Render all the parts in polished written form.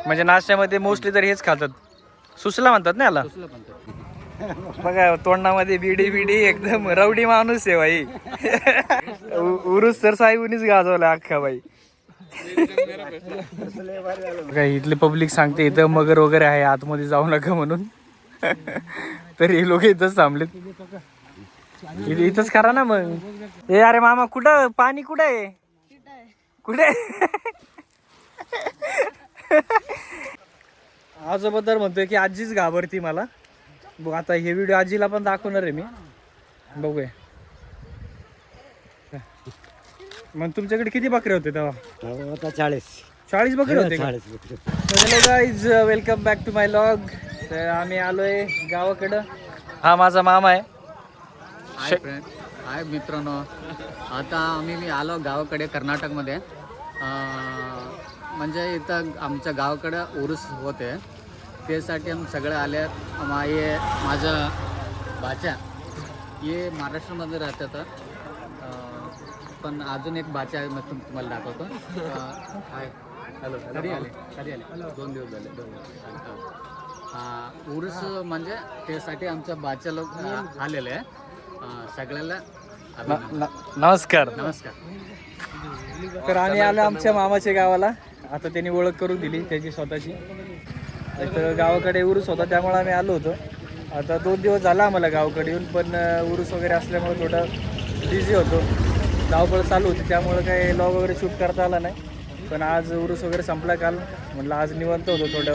म्हणजे नाश्त्यामध्ये मोस्टली तर हेच खातात, सुसला म्हणतात ना याला. बघा तोंडामध्ये बिडी बिडी, एकदम रवडी माणूस आहे बाई. उरुस तर साहेबनीच गाजवला अख्खा बाई. काय इथले पब्लिक सांगते इथं मगर वगैरे आहे, आतमध्ये जाऊ नका म्हणून. तर हे लोक इथंच थांबलेत. इथंच करा ना मग. ए अरे मामा कुठं पाणी कुठं आहे, कुठे? आजोबा तर म्हणतोय की आजीच घाबरती मला. बघ आता हे व्हिडिओ आजीला पण दाखवणार आहे मी, बघूया. मग तुमच्याकडे किती बकरे होते तेव्हा? आता 40 बकरे होते का? 40 बकरे. Hello guys, welcome back to my vlog. तर आम्ही आलोय गावाकडं. हा माझा मामा आहे. हाय फ्रेंड, हाय मित्रांनो. आता मी आलो गावाकडे कर्नाटकमध्ये. म्हणजे इथं आमच्या गावाकडं उरूस होते, त्यासाठी आम्ही सगळे आले. माझा बाचा हे महाराष्ट्रामध्ये राहतात, पण अजून एक बाचा आहे, मग तुम्हाला दाखवतो. हाय, हॅलो. कधी आले? 2 दिवस झाले. उरूस म्हणजे त्यासाठी आमच्या बाचा लोक आलेले आहे. सगळ्याला नमस्कार. नमस्कार. तर आम्ही आलो आमच्या मामाच्या गावाला. आता त्यांनी ओळख करून दिली त्याची स्वतःची. तर गावाकडे उरूस होता त्यामुळे आम्ही आलो होतो. आता 2 दिवस झाला आम्हाला गावाकडे येऊन, पण उरूस वगैरे असल्यामुळे थोडं बिझी होतो, धावपळ चालू होती, त्यामुळे काही लॉग वगैरे शूट करता आला नाही. पण आज उरूस वगैरे संपला काल, म्हटलं आज निवांत होतो थोडं,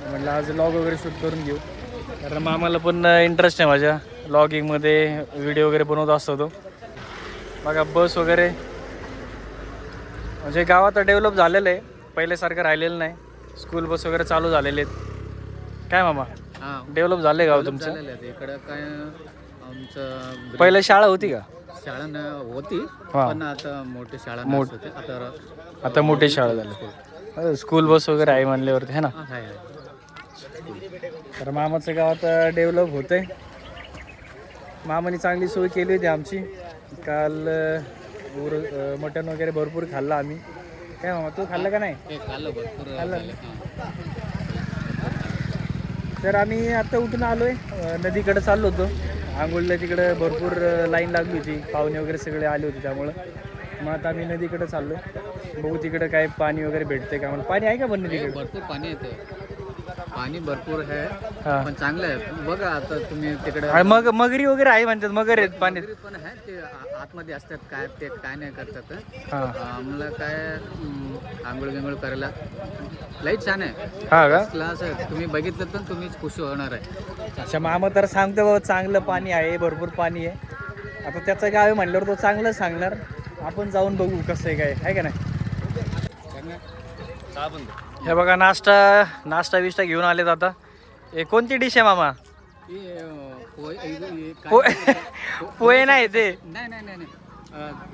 म्हटलं आज लॉग वगैरे शूट करून घेऊ. कारण मामाला पण इंटरेस्ट आहे माझ्या लॉगिंगमध्ये, व्हिडिओ वगैरे बनवत असतो तो. बघा बस वगैरे म्हणजे गावात डेव्हलप झालेलं आहे, पहिल्यासारखं राहिलेलं नाही. स्कूल बस वगैरे चालू झालेले आहेत. काय मामा, डेव्हलप झाले गाव तुमचं? इकडं काय आमचं पहिलं शाळा होती का? शाळा होती, पण आता मोठी शाळा होते. आता मोठी शाळा झाली, स्कूल बस वगैरे आहे म्हणल्यावरती, है ना. तर मामाचं गाव आता डेव्हलप होतंय. मामाने चांगली सोय केली होती आमची. काल मटण वगैरे भरपूर खाल्लं आम्ही. काय मामा, तू खाल्लं का नाही? खाल्लं. तर आम्ही आता उठून आलोय, नदीकडे चाललो होतो आंघोळीला. तिकडे भरपूर लाईन लागली होती, पाहुणे वगैरे सगळे आले होते, त्यामुळं मग आता आम्ही नदीकडे चाललो. बघू तिकडे काय पाणी वगैरे भेटते का. मला पाणी आहे का पण नदीकडे? भरपूर पाणी येते, पाणी भरपूर आहे, पण चांगलं आहे. बघा आता तुम्ही तिकडे मगरी वगैरे आहे म्हणतात, मगर आहेत पाणी पण आहे, ते आतमध्ये असतात. काय ते काय नाही करतात. मला काय आंघोळ गिंघोळ करायला लई छान आहे. हा का? क्लास आहे, तुम्ही बघितलं तर तुम्हीच खुश होणार आहे. अच्छा, मामा तर सांगतो बाबा चांगलं पाणी आहे, भरपूर पाणी आहे. आता त्याचं गाव आहे म्हणल्यावर तो चांगलं सांगणार. आपण जाऊन बघू कसं आहे, काय आहे का नाही. हे बघा नाश्ता बिष्टा घेऊन आलेत आता. हे कोणती डिश आहे मामा? पोहे नाही ते. नाही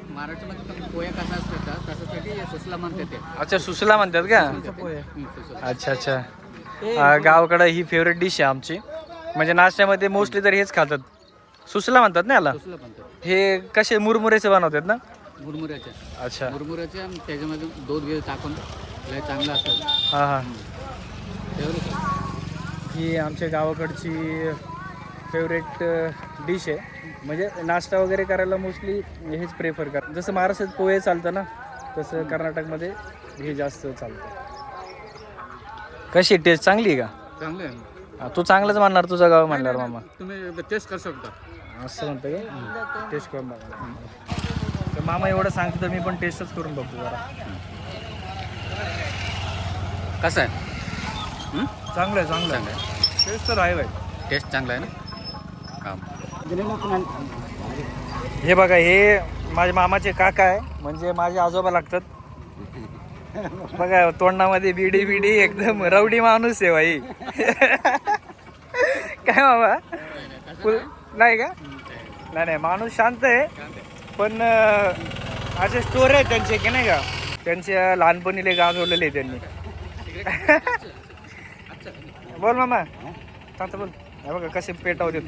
महाराष्ट्रामध्ये पोहे कसा असतात त्यासाठी सुसला म्हणतात ते. अच्छा, सुसला म्हणतात का? अच्छा. गावाकडे ही फेवरेट डिश आहे आमची. म्हणजे नाश्त्यामध्ये मोस्टली तर हेच खातात, सुसला म्हणतात ना याला. हे कसे मुरमुरेचे बनवतात ना? मुरमुऱ्याचे. अच्छा, मुरमुऱ्याचे त्याच्यामध्ये दूध वगैरे टाकून लय चांगलं असतं. हां. ही आमच्या गावाकडची फेवरेट डिश आहे. म्हणजे नाश्ता वगैरे करायला मोस्टली हेच प्रेफर कर. जसं महाराष्ट्रात पोहे चालतं ना, तसं कर्नाटकमध्ये हे जास्त चालतं. कशी टेस्ट चांगली आहे का? चांगलं आहे. तू चांगलंच म्हणणार, तुझं गाव म्हणणार मामा. तुम्ही टेस्ट करू शकता. असं म्हणतं का? टेस्ट करून बघा. तर मामा एवढं सांगतो तर मी पण टेस्टच करून बघतो जरा. कसं आहे? चांगलं आहे. टेस्ट तर आहे बाई. टेस्ट चांगला आहे ना. हे बघा, हे माझ्या मामाचे काका आहे, म्हणजे माझे आजोबा लागतात. बघा तोंडामध्ये बिडी बिडी, एकदम रवडी माणूस आहे बाई. काय मामा, नाही का? नाही, माणूस शांत आहे, पण असे स्टोर आहेत त्यांचे की नाही का, त्यांच्या लहानपणीले गाजवलेले त्यांनी. बोल मामा, शांत बोल. हे बघा कसे पेटावते.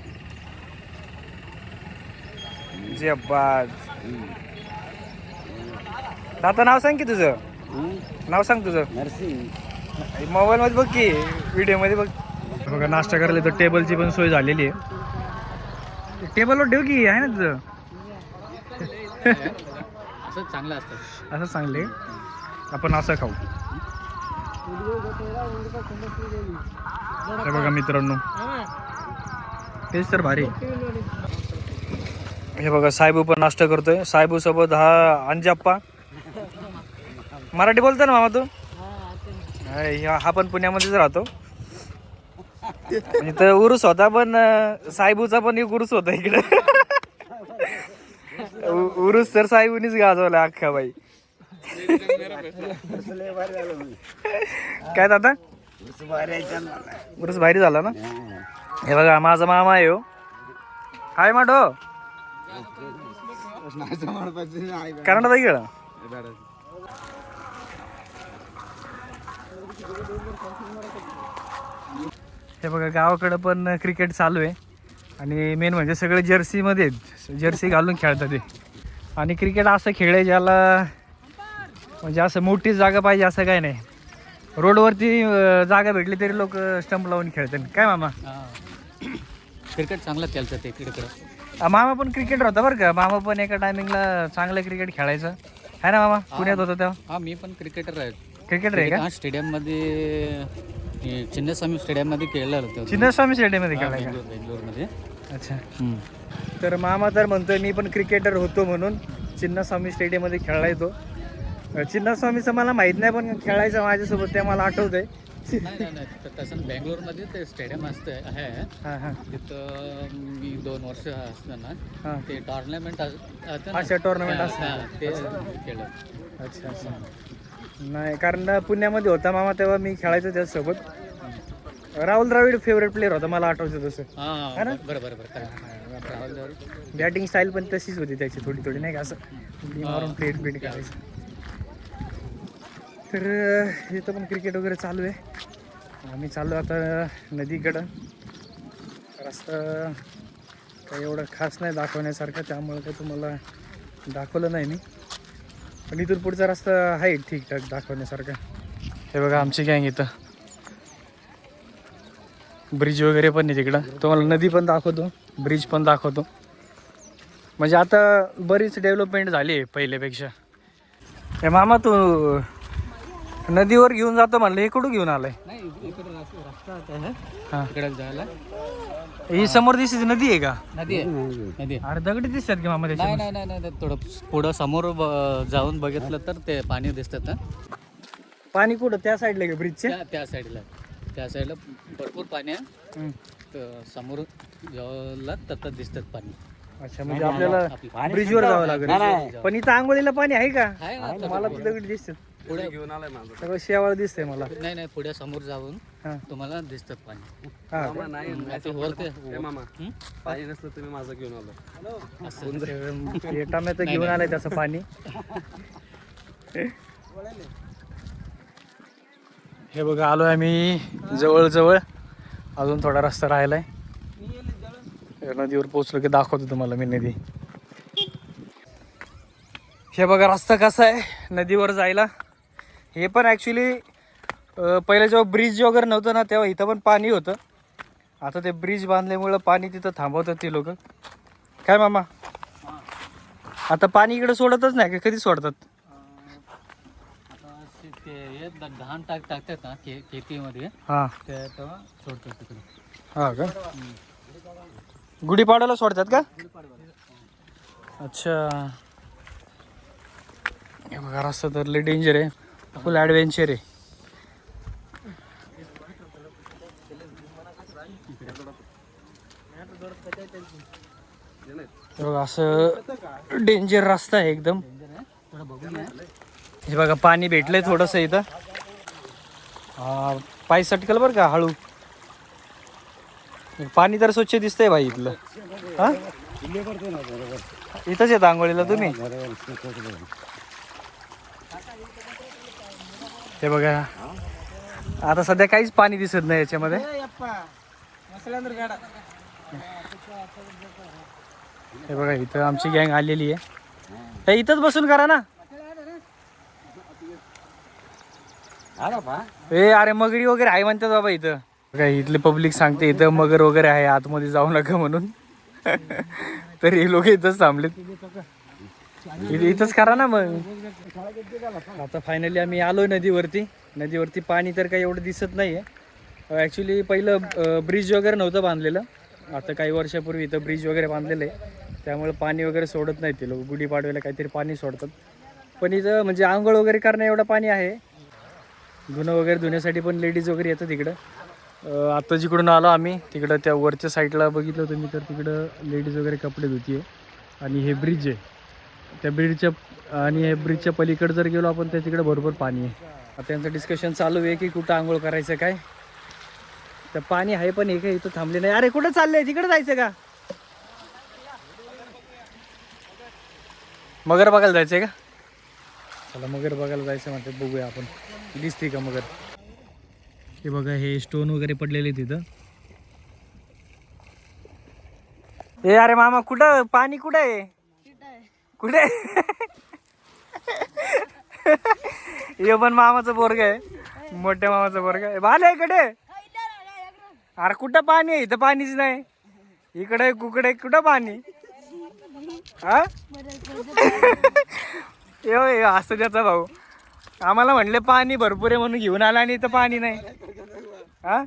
जे बाज आता नाव सांग की तुझं, नाव सांग तुझं. नर्सिंग. मोबाईल मध्ये बघ की, व्हिडिओ मध्ये बघ. बघा नाश्ता करायला तर टेबलची पण सोय झालेली आहे. टेबलवर ठेव की, आहे ना तुझं. असं चांगलं असतं. असं चांगले आपण असं खाऊ. हे बघा मित्रांनो, तेच तर भारी. हे बघा साहेबू पण नाश्ता करतोय. साहेबू सोबत हा अंजाप्पा. मराठी बोलतो ना मामा तू? हा पण पुण्यामध्येच राहतो. इथं उरूस होता, पण साहेबूचा पण एक उरूस होता इकडे. उरूस तर साहेबूनीच गाजवला अख्खा बाई. काय दादा, उरूस भारी झाला ना. हे बघा माझा मामा आहे हो. हाय माडो कर्नाटक गेला. हे बघा गावाकडं पण क्रिकेट चालू आहे. आणि मेन म्हणजे सगळे जर्सीमध्ये जर्सी घालून खेळतात ते. आणि क्रिकेट असं खेळ आहे ज्याला म्हणजे असं मोठी जागा पाहिजे असं काय नाही. रोडवरती जागा भेटली तरी लोक स्टंप लावून खेळतात. काय मामा, क्रिकेट चांगलं खेळतात ते तिकडं. मामा पण क्रिकेटर होता बरं का. मामा पण एका टायमिंगला चांगलं क्रिकेट खेळायचं आहे ना मामा. पुण्यात होता तेव्हा. हा मी पण क्रिकेटर आहे. क्रिकेटर आहे का? स्टेडियममध्ये चिन्नस्वामी स्टेडियममध्ये खेळलेलं होतं. चिन्नस्वामी स्टेडियममध्ये खेळाय का? बेंगलोरमध्ये. अच्छा. तर मामा तर म्हणतोय मी पण क्रिकेटर होतो म्हणून चिन्नस्वामी स्टेडियममध्ये खेळला येतो. चिन्नस्वामीचं मला माहीत नाही, पण खेळायचं माझ्यासोबत ते मला आठवतंय. नाही तसं बेंगलोरमध्ये ते स्टेडियम असतं आहे. हां हां तिथं मी 2 वर्ष असताना हां. ते टॉर्नामेंट अशा टुर्नामेंट असतात ते खेळलं. अच्छा अच्छा. नाही कारण पुण्यामध्ये होता मामा तेव्हा मी खेळायचो त्याच्यासोबत. राहुल द्रविड फेवरेट प्लेअर होता मला आठवतं तसं. हां बरोबर. बॅटिंग स्टाईल पण तशीच होती त्याची, थोडी थोडी नाही का असं मारून प्लेट प्लेट करायचं. तर इथं पण क्रिकेट वगैरे चालू आहे. आम्ही चाललो आता नदीकडं. रस्ता काही एवढं खास नाही दाखवण्यासारखं, त्यामुळे काही तुम्हाला दाखवलं नाही मी. पण इथून पुढचा रस्ता आहे ठीकठाक दाखवण्यासारखा. हे बघा आमची गँग इथं. ब्रिज वगैरे पण आहे तिकडं. तुम्हाला नदी पण दाखवतो, ब्रिज पण दाखवतो. म्हणजे आता बरीच डेव्हलपमेंट झाली आहे पहिल्यापेक्षा. हे मामा तू नदीवर घेऊन जातो म्हणलं, हे कुठं घेऊन आलाय? नाही इकडे रस्ता आहे हां. इकडे जायला. ही समोर दिसते नदी आहे का? नदी आहे. अरे दगडी दिसतात की मामा त्याच्या? नाही थोडं पुढं समोर जाऊन बघितलं तर ते पाणी दिसतात ना. पाणी कुठं त्या साईडला का ब्रिजच्या? त्या साईडला भरपूर पाणी आहे. तर समोर जेव्हा तत दिसतात पाणी. अच्छा, म्हणजे आपल्याला ब्रिजवर जावं लागेल. पण इथं आंघोळीला पाणी आहे का? मला तर दगडी दिसतात. पुढे घेऊन आलाय सगळं शेवाळ दिसतंय मला. नाही पुढे समोर जाऊन हां. तुम्हाला दिसतात पाणी. हां. पाणी नसलं तुम्ही माझं घेऊन आलो. टोमॅटो घेऊन आलाय त्याचं पाणी. हे बघा आलोय आम्ही जवळ. अजून थोडा रस्ता राहिलाय. नदीवर पोचलो की दाखवतो तुम्हाला मी नदी. हे बघा रस्ता कसा आहे नदीवर जायला. हे पण ॲक्च्युली पहिलं जेव्हा ब्रिज वगैरे नव्हतं ना तेव्हा इथं पण पाणी होतं. आता ते ब्रिज बांधल्यामुळं पाणी तिथं थांबवतात ते लोक. काय मामा, आता पाणी इकडे सोडतच नाही का? कधी सोडतात? ते धान टाकतात ना शेतीमध्ये. हां. तेव्हा सोडतात तिकडे. हां का? गुढीपाडव्याला सोडतात का? अच्छा. हे बघा रस्ता तर लय डेंजर आहे, फुल ॲडव्हेंचर आहे. हे बघा असं डेंजर रस्ता आहे एकदम. हे बघा पाणी भेटलंय थोडंसं इथं. पाय सटकल बरं का हळू. पाणी तर स्वच्छ दिसतंय भाई इथलं. हा इथंच येत आंघोळीला तुम्ही? हे बघा आता सध्या काहीच पाणी दिसत नाही याच्यामध्ये. हे बघा इथं आमची गँग आलेली आहे. इथंच बसून करा ना. ए अरे मगरी वगैरे आहे म्हणतात बाबा इथं. काय इथले पब्लिक सांगते इथं मगर वगैरे आहे, आतमध्ये जाऊ नका म्हणून. तर हे लोक इथंच थांबलेत. इथंच करा ना मग. आता फायनली आम्ही आलोय नदीवरती पाणी तर काही एवढं दिसत नाहीये. ॲक्च्युली पहिलं ब्रिज वगैरे नव्हतं बांधलेलं. आता काही वर्षापूर्वी इथं ब्रिज वगैरे बांधलेलं आहे, त्यामुळे पाणी वगैरे सोडत नाही ते लोक. गुढीपाडव्याला काहीतरी पाणी सोडतात. पण इथं म्हणजे आंघोळ वगैरे करण्या एवढं पाणी आहे. धुणं वगैरे धुण्यासाठी पण लेडीज वगैरे येतात तिकडं. आता जिकडून आलो आम्ही तिकडं त्या वरच्या साईडला बघितलं होतं मी, तर तिकडं लेडीज वगैरे कपडे धुती आहे. आणि हे ब्रिज आहे, त्या ब्रिजच्या पलीकडे जर गेलो आपण त्या तिकडे भरपूर पाणी आहे. आता त्यांचं डिस्कशन चालू आहे की कुठं आंघोळ करायचं काय. तर पाणी आहे पण हे काय इथं थांबले नाही. अरे कुठं चाललंय, तिकडे जायचं का? मगर बघायला जायचंय का? चला मगर बघायला जायचं म्हणतात, बघूया आपण दिसते का मगर. हे बघा हे स्टोन वगैरे पडलेले तिथं. ए अरे मामा कुठं पाणी कुठं आहे? कुठे? हे पण मामाचं पोरग आहे, मोठ्या मामाचं पोरग आहे. बाले इकडे. अरे कुठं पाणी आहे? इथं पाणीच नाही. इकडे कुकडे कुठं पाणी? हा असं त्याचा भाऊ आम्हाला म्हणले पाणी भरपूर आहे म्हणून घेऊन आला आणि इथं पाणी नाही. हा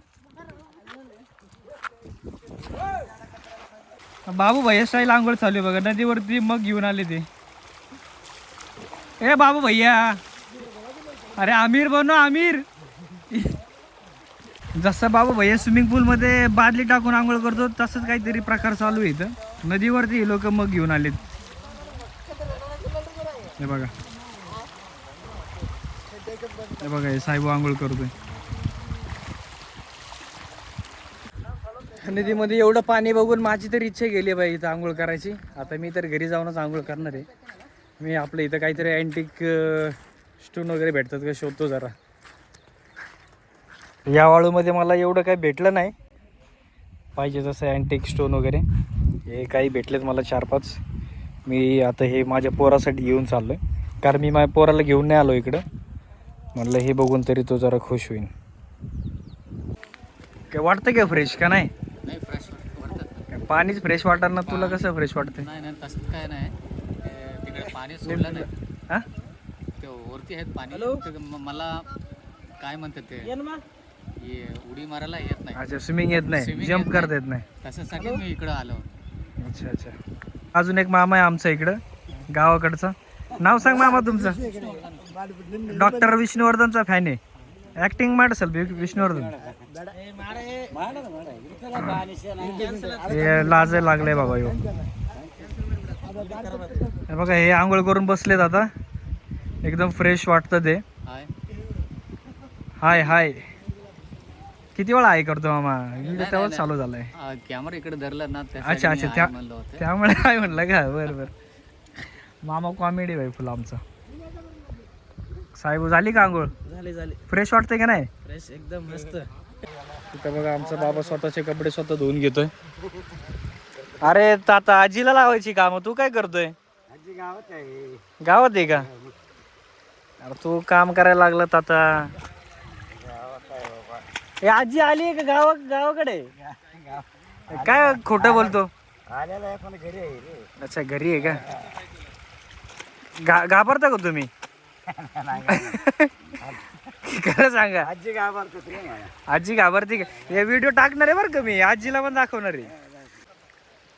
बाबू भैया स्टाईल आंघोळ चालू आहे बघा नदीवरती, मग घेऊन आले ते. ए बाबू भैया, अरे आमिर बनव आमिर. जसं बाबू भैया स्विमिंग पूलमध्ये बादली टाकून आंघोळ करतो तसंच काहीतरी प्रकार चालू आहे इथं. नदीवरती लोक मग घेऊन आलेत. हे बघा हे साहेब आंघोळ करतोय. नदीमध्ये एवढं पाणी बघून माझी तर इच्छा गेली बाई इथं आंघोळ करायची. आता मी तर घरी जाऊनच आंघोळ करणार आहे. मी आपलं इथं काहीतरी अँटिक स्टोन वगैरे भेटतात का शोधतो जरा. या वाळूमध्ये मला एवढं काही भेटलं नाही पाहिजे तसं अँटिक स्टोन वगैरे. हे काही भेटलेत मला 4-5. मी आता हे माझ्या पोरासाठी घेऊन चाललो आहे, कारण मी माझ्या पोराला घेऊन नाही आलो इकडं. म्हणलं हे बघून तरी तो जरा खुश होईल. काय वाटतं का फ्रेश का नाही? नाही फ्रेश वाटतं. पाणीच फ्रेश वाटणार ना, तुला कसं फ्रेश वाटतं? नाही तसं काय नाही. तिकडे पाणी सोडलं नाही. हा ते वरती आहेत पाणी. मला काय म्हणतात ते उडी मारायला येत नाही. अच्छा स्विमिंग येत नाही, जम्प करता येत नाही. तशासाठी मी इकडं आलो. अच्छा. अजून एक मामा आहे आमचा इकडं गावाकडचा. नाव सांग मामा तुमचं. डॉक्टर विष्णुवर्धनचा फॅन आहे. ऍक्टिंग माडसल विष्णुवर्धन. लाज लागले बाबा ह्यो. बघा हे आंघोळ करून बसलेत आता, एकदम फ्रेश वाटतं ते. हाय किती वेळा हाय करतो मामा? तेव्हा चालू झालाय कॅमेरा इकडे धरला ना. अच्छा त्यामुळे काय म्हणलं का? बरं मामा कॉमेडी भाई फुल आमचा. साहेब झाली का आंघोळ? झाली फ्रेश वाटतंय का नाही? फ्रेश एकदम मस्त. इथं बघा आमचा बाबा स्वतःचे कपडे स्वतः धुवून घेतोय. अरे ताता आजीला लावायची काम, तू काय करतोय? आजी गावात आहे. गावात आहे का? अरे तू काम करायला लागला ताता. हे आजी आली आहे का गावाकडे? काय खोटं बोलतो? आलेला आहे पण घरी आहे रे. अच्छा घरी आहे का? घाबरता का तुम्ही? खरं सांगा. आजी घाबरतो. आजी घाबरते का? हे व्हिडिओ टाकणार आहे बरं का मी, आजीला पण दाखवणार आहे.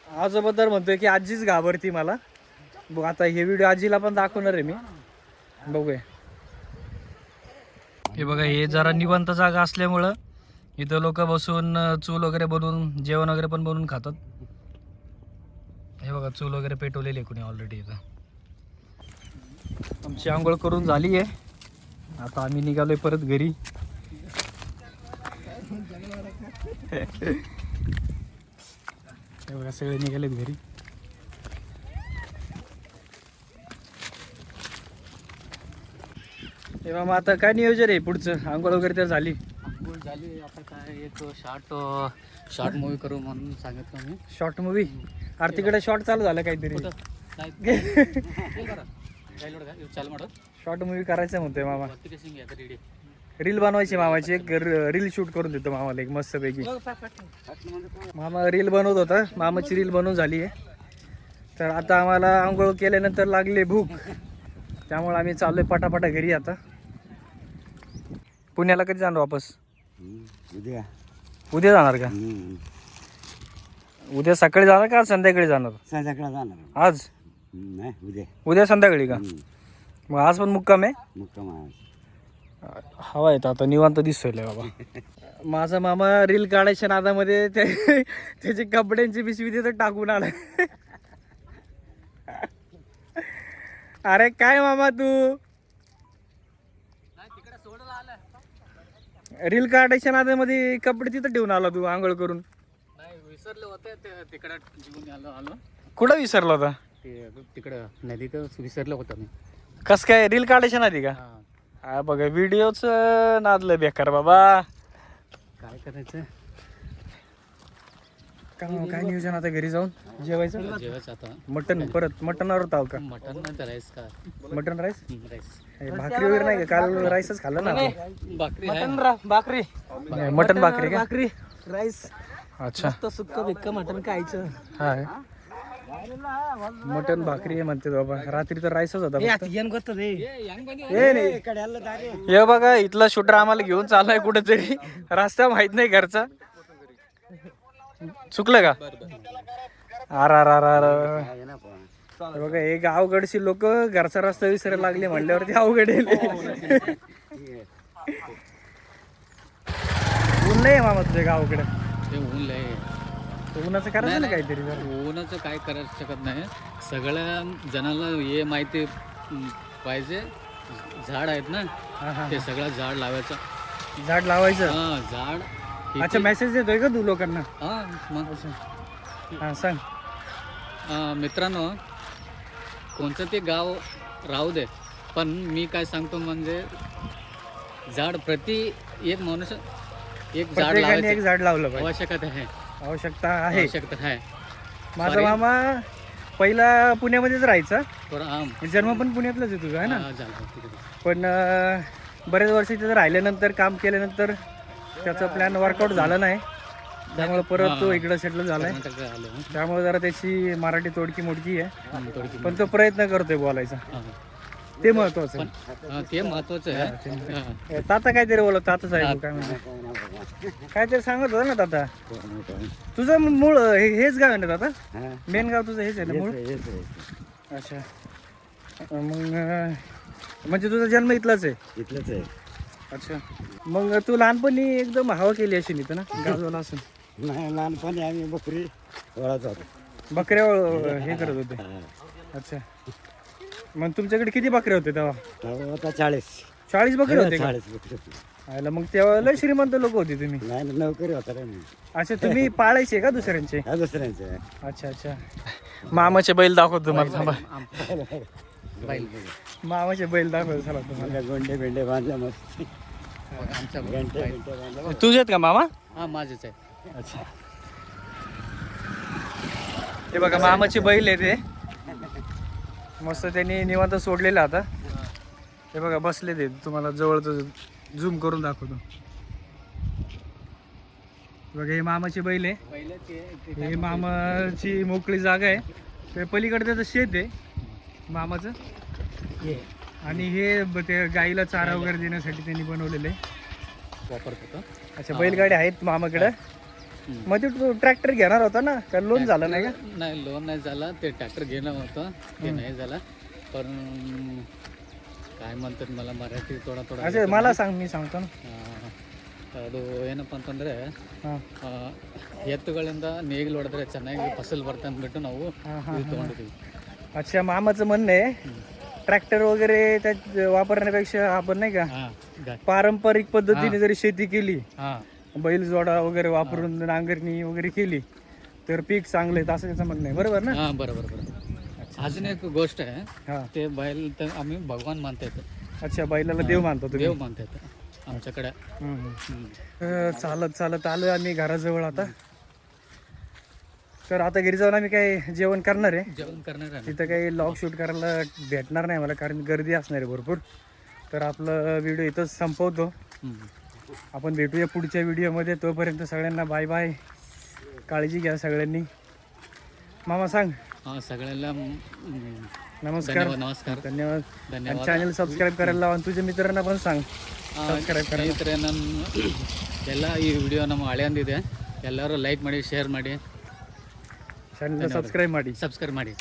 आजोबा तर म्हणतोय की आजीच घाबरती मला. बघ आता हे व्हिडिओ आजीला पण दाखवणार आहे मी, बघूया. हे बघा हे जरा निवांत जागा असल्यामुळं इथं लोक बसून चूल वगैरे बनवून जेवण वगैरे पण बनवून खातात. हे बघा चूल वगैरे पेटवलेली आहे कुणी ऑलरेडी इथं. आमची आंघोळ करून झाली आहे, आता आम्ही निघालोय परत घरी. हे बघा सगळे निघालेत घरी. हे मामा आता काय नियोजन आहे पुढचं? आंघोळ वगैरे तर झाली. आंघोळ झाली. आता काय एक शॉर्ट मूवी करू म्हणून सांगितलं मी. Short movie? अरे तिकडे शॉर्ट चालू झालं काहीतरी. शॉर्ट मूवी करायचं म्हणतोय मामा. रील बनवायची मामाची, एक रील शूट करून देतो मामाला एक मस्तपैकी. मामा रील बनवत होता, मामाची रील बनवून झाली आहे. तर आता आम्हाला आंघोळ केल्यानंतर लागले भूक, त्यामुळे आम्ही चाललोय पटापटा घरी. आता पुण्याला कधी जाणार वापस? उद्या उद्या जाणार का? उद्या सकाळी जाणार का संध्याकाळी जाणार? संध्याकाळी जाणार. आज नाही, उद्या. उद्या संध्याकाळी का? मग आज पण मुक्काम आहे? मुक्काम आहे. हवा येतं आता, निवांत दिसतोय लय बाबा. माझा मामा रील काढायच्या नादामध्ये त्याची कपड्यांची पिशवी तिथं टाकून आला. अरे काय मामा तू रील काढायच्या नादामध्ये कपडे तिथं ठेवून आला तू आंघोळ करून? नाही, विसरले होते तिकडं घेऊन आलो. कुठं विसरला होता? ते तिकडं नदीत विसरलं होतं मी. कस काय रील काढायच्या नादी का? हा बघा, व्हिडिओच नादलं बेकार बाबा. काय करायचं? काय नियोजन आता घरी जाऊन जेवायचं? जेवायचं आता. मटन, परत मटनवर होता का? मटन नाही तर राईस का? Mutton rice? राईस. भाकरी वगैरे नाही का? काल राईसच खाल्लं ना आपण. भाकरी आहे. भाकरी नाही, मटन भाकरी का? भाकरी राईस अच्छा, सुक्क बिक्क मटण खायचं. हा मटन भाकरी आहे म्हणते बाबा. रात्री तर राईसच होता फक्त. ए नाही, हे बघा इथला शूटर आम्हाला घेऊन चाललाय कुठेतरी, रस्ता माहित नाही घरचा. चुकलं का? आर आर आर आर. हे बघा हे गावकडची लोक घरचा रस्ता विसरायला लागले म्हणल्यावरती अवघड आहे. ऊन नाही मामा तुझ्या गावाकडे? ते ऊन लय. उन्हाचं करायचं ना काहीतरी जरा. ऊनाचं काय करू शकत नाही. सगळ्या जणांना हे माहिती पाहिजे, झाड आहेत ना, हा हा, ते सगळं झाड लावायचं. झाड लावायचं. हा, झाड. अच्छा, मेसेज देतोय का तू लोकांना? हा मग हा सांग. मित्रांनो, कोणतं ते गाव राहू दे, पण मी काय सांगतो म्हणजे झाड प्रति एक माणूस एक झाड प्रत्येकाने एक लावायचं झाड लावलं पाहिजे. आवश्यकता आहे. आवश्यकता आहे. आवश्यकता आहे. माझा मामा पहिला पुण्यामध्येच राहायचा, थोडं जन्म पण पुण्यातलाच आहे तुझा आहे ना. झालं तिकडे. पण बरेच वर्ष तिथं राहिल्यानंतर, काम केल्यानंतर त्याचा प्लॅन वर्कआउट झाला नाही, त्यामुळे परत तो इकडं सेटल झालाय. कर्नाटकला आलो. त्यामुळे जरा त्याची मराठी तोडकी मोडकी आहे, थोडी पण तो प्रयत्न करतोय बोलायचा, ते महत्वाचं आहे. ते महत्वाचं आहे. ताता काहीतरी बोलत, ताताच आहे काय म्हणतो, काहीतरी सांगत होता ना ताता. तुझं मूळ हेच गाव आहे ना ताता? मेन गाव तुझं हेच आहे ना मूळ? अच्छा, मग म्हणजे तुझा जन्म इथलाच आहे? इथलंच आहे. अच्छा, मग तू लहानपणी एकदम हवा केली अशी इथं ना गाजवला असून? नाही, लहानपणी आम्ही बकरी वळत होतो. बकऱ्या हे करत होते. अच्छा, मग तुमच्याकडे किती बकऱ्या होते तेव्हा? होता 40. 40 बकरे होते का? 40 बकरी. आयला, मग तेव्हा लय श्रीमंत लोक होते तुम्ही. नाही, नोकरी होता रे मी. अच्छा, तुम्ही पाळायचे का दुसऱ्यांचे? हा, दुसऱ्यांचे. अच्छा अच्छा. मामाचे बैल दाखवतो तुम्हाला, थांबा. बैल मामाचे बैल दाखवतो चला तुम्हाला. मला गोंडे बिंडे बांधल्या मस्त. आमच्या घंटे बिंटे बांधल्या. तुझे आहेत का मामा? हा, माझेच आहे. अच्छा, हे बघा मामाचे बैल आहे ते, मस्त त्यांनी निवांत सोडलेलं आता. हे बघा बसले ते, तुम्हाला जवळच झूम करून दाखवतो. बघा हे मामाचे बैल आहे, हे मामाची मोकळी जागा आहे. ते पलीकडे त्याचं शेत आहे मामाचं, आणि हे ते गाईला चारा वगैरे देण्यासाठी त्यांनी बनवलेलं आहे. वापरतो. अच्छा, बैलगाडी आहेत मामाकडे. मग तू ट्रॅक्टर घेणार होता ना, का लोन झालं नाही का? नाही, लोन नाही झाला. ते ट्रॅक्टर घेणं होतं, ते नाही झालं. पण काय म्हणतात, मला मराठी थोडा थोडा. अच्छा, मला सांग, मी सांगतो ना. ಅದು ಏನಪ್ಪ ಅಂತಂದರೆ ಹಾಂ ಎತ್ತುಗಳಿಂದ ನೇಗಿಲು ಹೊಡೆದ್ರೆ ಚೆನ್ನಾಗಿ ಫಸಲ್ ಬರುತ್ತೆ ಅಂದ್ಬಿಟ್ಟು ನಾವು ಇದು ತೊಗೊಂಡಿದ್ದೀವಿ. अच्छा, मामाचं म्हणणं आहे ट्रॅक्टर वगैरे त्यात वापरण्यापेक्षा आपण नाही का पारंपरिक पद्धतीने जरी शेती केली, बैल जोडा वगैरे वापरून नांगरणी वगैरे केली तर पीक चांगलं येतं, असं त्याचं म्हणणं आहे. बरोबर ना? हां, बरोबर. अजून एक गोष्ट आहे, हां. ते बैल तर आम्ही भगवान मानता येतो. अच्छा, बैलाला देव मानतो तुम्ही? देव मानता येतो आमच्याकडे. चालत चालत आलो आम्ही घराजवळ आता. तर आता घरी जाऊन आम्ही काय जेवण करणार आहे. जेवण करणार आहे. तिथं काही लॉग शूट करायला भेटणार नाही मला, कारण गर्दी असणार आहे भरपूर. तर आपलं व्हिडिओ इथंच संपवतो. आपण भेटूया पुढच्या व्हिडिओमध्ये. तोपर्यंत सगळ्यांना बाय बाय. काळजी घ्या सगळ्यांनी. मामा सांग. सगळ्यांना नमस्कार. नमस्कार. धन्यवाद. धन्यवाद. चॅनल सबस्क्राईब करायला लावा. तुझ्या मित्रांना पण सांग ಸಬ್ಸ್ಕ್ರೈಬ್ ಸ್ನೇಹಿತರೆ ಎಲ್ಲ ಈ ವಿಡಿಯೋ ನಮ್ಮ ಹಳೆಯಂದಿದೆ, ಎಲ್ಲರೂ ಲೈಕ್ ಮಾಡಿ, ಶೇರ್ ಮಾಡಿ, ಚಾನಲ್ನ ಸಬ್ಸ್ಕ್ರೈಬ್ ಮಾಡಿ. ಸಬ್ಸ್ಕ್ರೈಬ್ ಮಾಡಿ.